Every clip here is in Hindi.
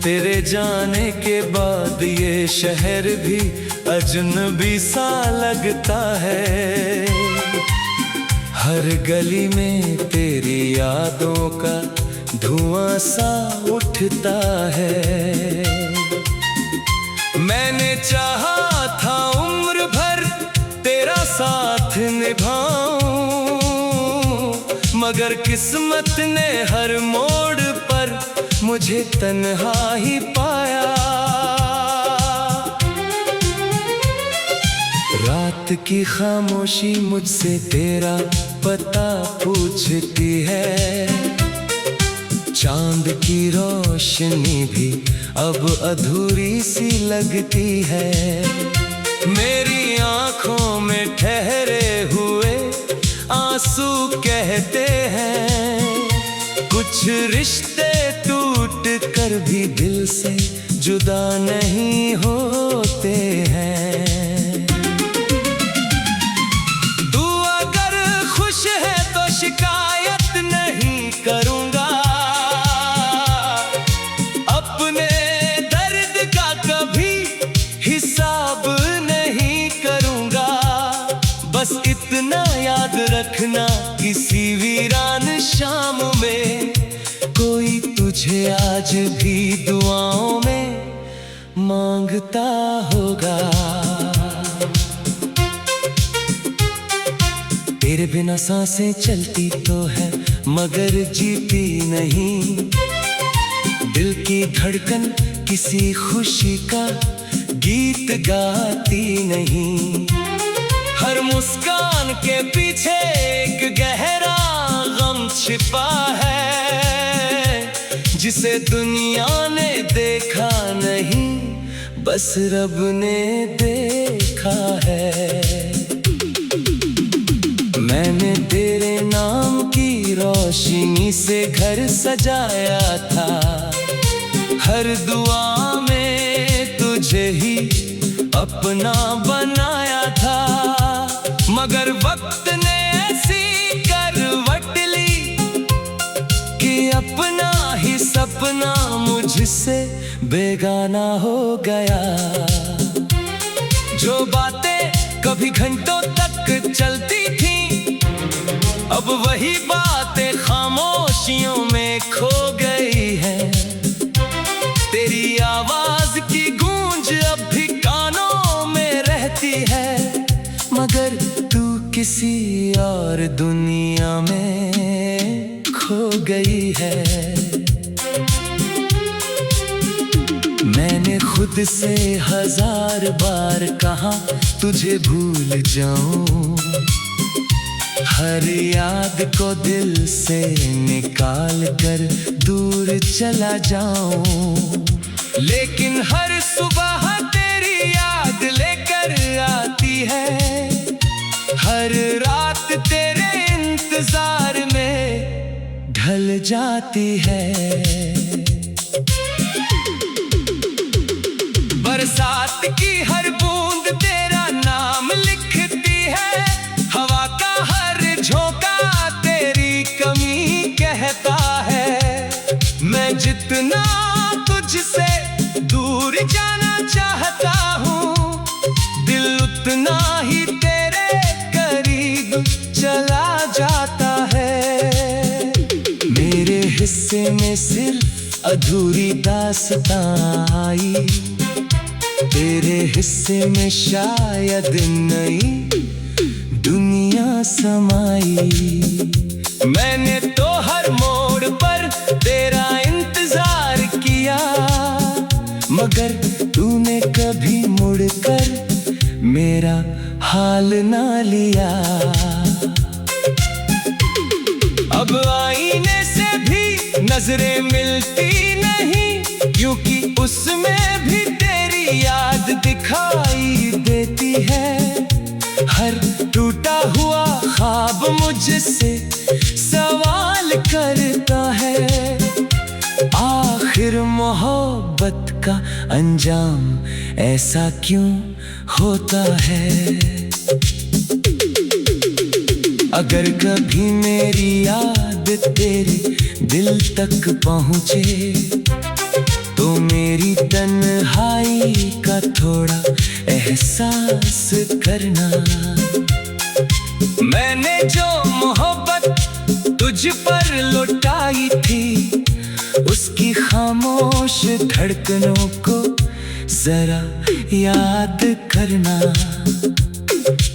तेरे जाने के बाद ये शहर भी अजनबी सा लगता है। हर गली में तेरी यादों का धुआं सा उठता है। मैंने चाहा था उम्र भर तेरा साथ निभाऊं, मगर किस्मत ने हर मोड़ पर मुझे तन्हा ही पाया। रात की खामोशी मुझसे तेरा पता पूछती है। चांद की रोशनी भी अब अधूरी सी लगती है। मेरी आंखों में ठहरे हुए आंसू कहते हैं, कुछ रिश्ते टूट कर भी दिल से जुदा नहीं होते हैं। तू अगर खुश है तो शिकायत नहीं करूंगा, अपने दर्द का कभी हिसाब नहीं करूंगा। बस इतना याद रखना, किसी वीरान शाम में कोई तुझे आज भी दुआओं में मांगता होगा। तेरे बिना सांसें चलती तो है मगर जीती नहीं। दिल की धड़कन किसी खुशी का गीत गाती नहीं। हर मुस्कान के पीछे एक गहरा गम छिपा है, जिसे दुनिया ने देखा नहीं, बस रब ने देखा है। मैंने तेरे नाम की रोशनी से घर सजाया था। हर दुआ में तुझे ही अपना बनाया था, मगर वक्त ने ऐसी करवट ली कि अपना ही सपना मुझसे बेगाना हो गया। जो बातें कभी घंटों तक चलती थी, अब वही बातें खामोशियों में खो गई है। तेरी आवाज की गूंज अब भी कानों में रहती है, मगर तू किसी और दुनिया में खो गई है। मैंने खुद से 1000 बार कहा तुझे भूल जाऊं, हर याद को दिल से निकाल कर दूर चला जाऊं। लेकिन हर सुबह तेरी याद लेकर आती है, हर रात तेरे इंतजार में ढल जाती है। बरसात की हर बूंद तेरा नाम लिखती है, हवा का हर झोंका तेरी कमी कहता है। मैं जितना तुझसे दूर जाना चाहता हूँ, दिल उतना ही तेरे करीब चला जाता है। मेरे हिस्से में सिर्फ अधूरी दास्तां आई, तेरे हिस्से में शायद नई दुनिया समाई। मैंने तो हर मोड़ पर तेरा इंतजार किया, मगर तूने कभी मुड़कर मेरा हाल ना लिया। अब आईने से भी नजरें मिलती नहीं, क्योंकि उसमें भी तेरी याद दिखाई देती है। हर टूटा हुआ ख्वाब मुझसे सवाल करता है, आखिर मोहब्बत का अंजाम ऐसा क्यों होता है। अगर कभी मेरी याद तेरे दिल तक पहुँचे तो मेरी तन्हाई का थोड़ा एहसास करना। मैंने जो मोहब्बत तुझ पर लुटाई थी, उसकी खामोश धड़कनों को जरा याद करना।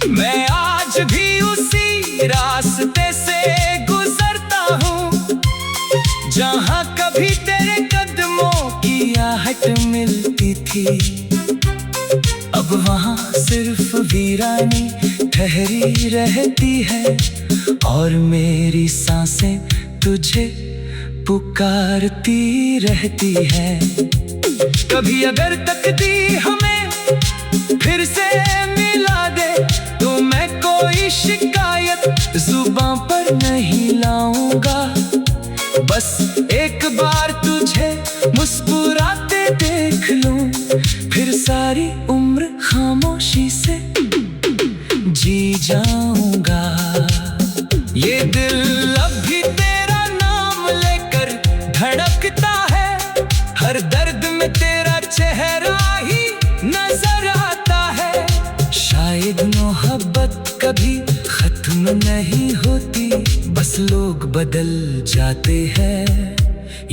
मैं आज भी उसी रास्ते से गुजरता हूँ, जहाँ कभी तेरे कदमों की आहट मिलती थी। अब वहाँ सिर्फ वीरानी ठहरी रहती है, और मेरी सांसें तुझे पुकारती रहती है। कभी अगर तकदीर हमें फिर से मिला दे, तो मैं कोई शिकायत जुबां पर नहीं लाऊंगा। बस एक बार तुझे मुस्कुराते देख लूं, फिर सारी उम्र खामोशी से जी जाऊंगा। ये दिल अब भी तेरा नाम लेकर धड़कता है, हर दर्द में तेरा चेहरा ही नजर आता है। शायद मोहब्बत कभी खत्म नहीं होती, बस लोग बदल जाते हैं,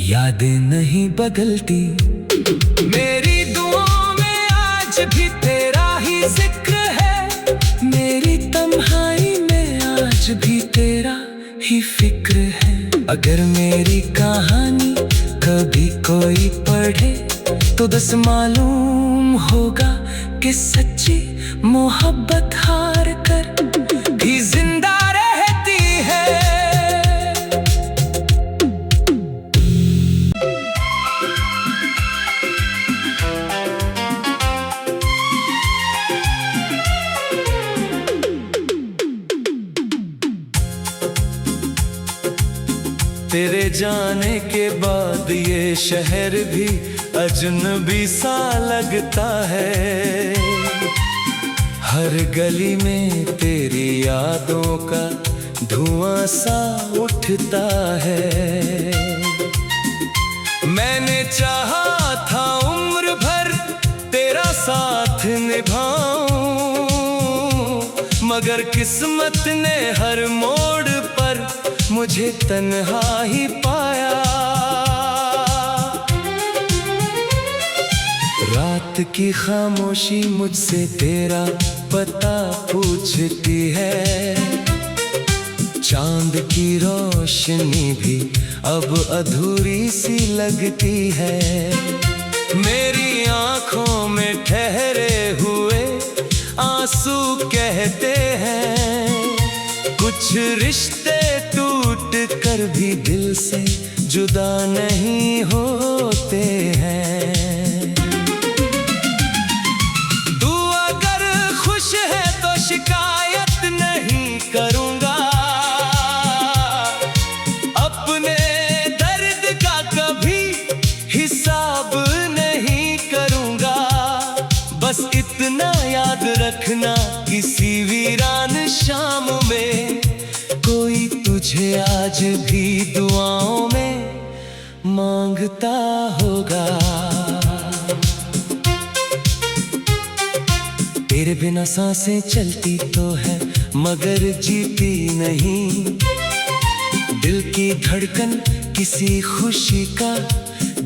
यादें नहीं बदलती। मेरी दुआओं में आज भी तेरा ही जिक्र है, मेरी तन्हाई में आज भी तेरा ही फिक्र है। अगर मेरी कहानी कभी कोई पढ़े, तो बस मालूम होगा कि सच्ची मोहब्बत हार कर भी जिंदा रहती है। तेरे जाने के बाद ये शहर भी अजनबी सा लगता है। हर गली में तेरी यादों का धुआं सा उठता है। मैंने चाहा था उम्र भर तेरा साथ निभाऊं, मगर किस्मत ने हर मोड़ पर मुझे तन्हा ही पाया। रात की खामोशी मुझसे तेरा पता पूछती है, चांद की रोशनी भी अब अधूरी सी लगती है। मेरी आंखों में ठहरे हुए आंसू कहते हैं, कुछ रिश्ते टूट कर भी दिल से जुदा नहीं होते हैं। तू अगर खुश है तो शिकायत नहीं करूंगा, अपने दर्द का कभी हिसाब नहीं करूंगा। बस इतना याद रखना, किसी वीरान शाम में कोई तुझे आज भी दुआओं में मांगता होगा। तेरे बिना सांसें चलती तो है मगर जीती नहीं, दिल की धड़कन किसी खुशी का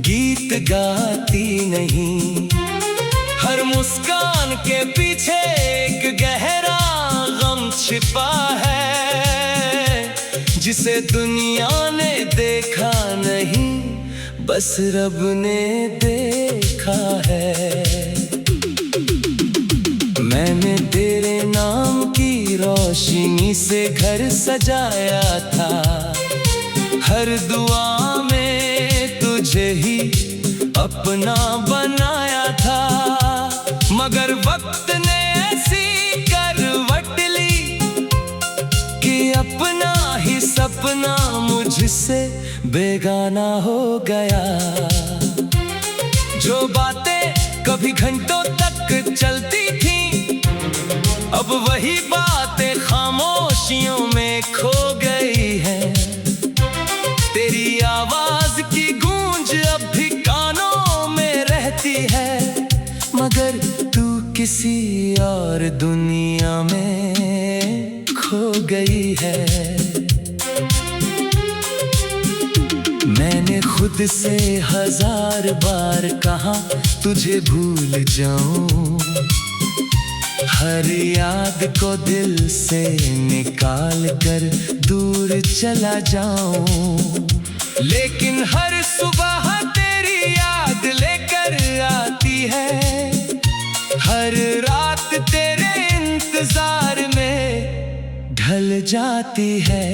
गीत गाती नहीं। हर मुस्कान के पीछे एक गहरा गम छिपा है, जिसे दुनिया ने देखा नहीं, बस रब ने देखा है। मैंने तेरे नाम की रोशनी से घर सजाया था, हर दुआ में तुझे ही अपना बनाया था। मगर वक्त ने ऐसी करवट ली कि अपना ही सपना मुझसे बेगाना हो गया। जो बातें कभी घंटों तक चलती थी, अब वही बातें खामोशियों में खो गई है। तेरी आवाज की गूंज अब भी कानों में और दुनिया में खो गई है। मैंने खुद से 1000 बार कहा तुझे भूल जाऊं, हर याद को दिल से निकाल कर दूर चला जाऊं, लेकिन हर सुबह तेरी याद लेकर आती है, हर रात तेरे इंतजार में ढल जाती है।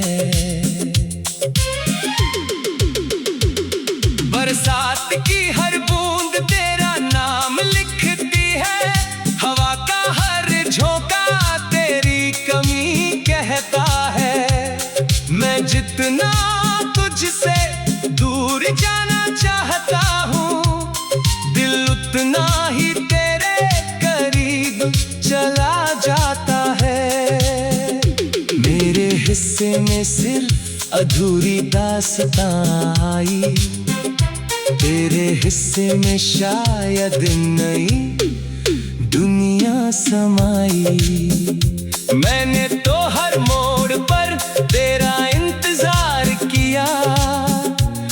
बरसात की हर बूंद तेरा नाम लिखती है, हवा का हर झोंका तेरी कमी कहता है। मैं जितना तुझसे दूर जाना चाहता हूँ, दिल उतना ही तेरे करीब चला जाता है। मेरे हिस्से में सिर्फ अधूरी दास्तां आई, तेरे हिस्से में शायद नई दुनिया समाई। मैंने तो हर मोड़ पर तेरा इंतजार किया,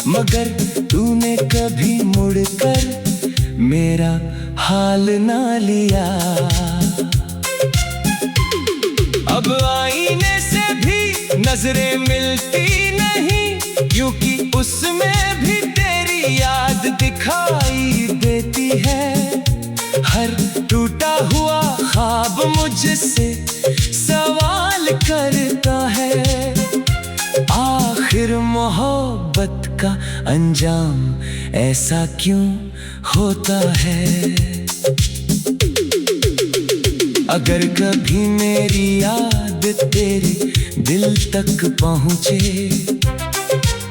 मगर तूने कभी मुड़कर मेरा हाल ना लिया। अब आईने से भी नजरें मिलती नहीं, क्योंकि उसमें भी तेरी याद दिखाई देती है। हर टूटा हुआ ख्वाब मुझसे सवाल करता है, आखिर मोहब्बत का अंजाम ऐसा क्यों होता है। अगर कभी मेरी याद तेरे दिल तक पहुँचे,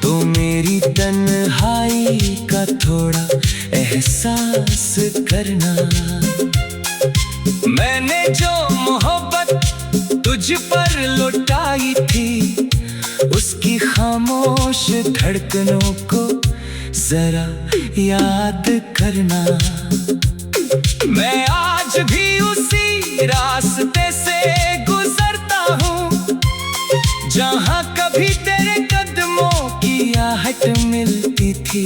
तो मेरी तन्हाई का थोड़ा एहसास करना। मैंने जो मोहब्बत तुझ पर लुटाई थी, उसकी खामोश धड़कनों को जरा याद करना। मैं आज भी उसी रास्ते से गुजरता हूँ, जहाँ कभी तेरे कदमों की आहट मिलती थी।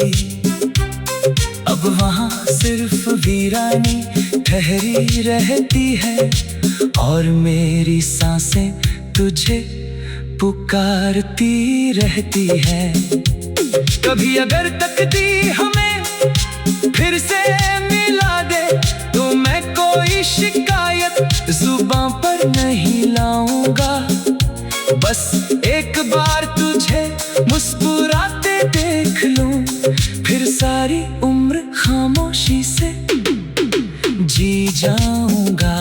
अब वहाँ सिर्फ वीरानी ठहरी रहती है, और मेरी सांसें तुझे पुकारती रहती है। कभी अगर तकदीर हमें फिर से मिला दे, तो मैं कोई शिकायत जुबां पर नहीं लाऊंगा। बस एक बार तुझे मुस्कुराते देख लूं, फिर सारी उम्र खामोशी से जी जाऊंगा।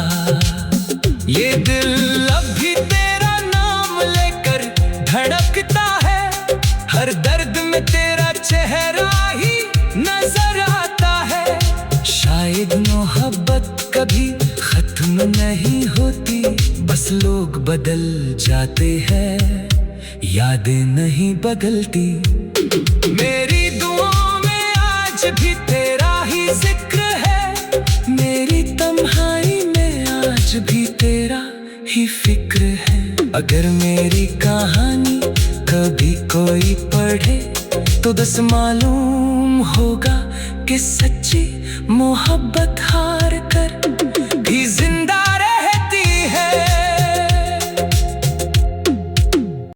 ये दिल अब भी तेरा नाम लेकर धड़कता है, हर दर्द में तेरा चेहरा ही नजर आता है। शायद मोहब्बत कभी खत्म नहीं होती, बस लोग बदल जाते हैं, यादें नहीं बदलती। मेरी दुआओं में आज भी तेरा ही जिक्र है, मेरी तन्हाई में आज भी तेरा ही फिक्र है। अगर मेरी कहानी कभी कोई पढ़े, तो बस मालूम होगा कि सच्ची मोहब्बत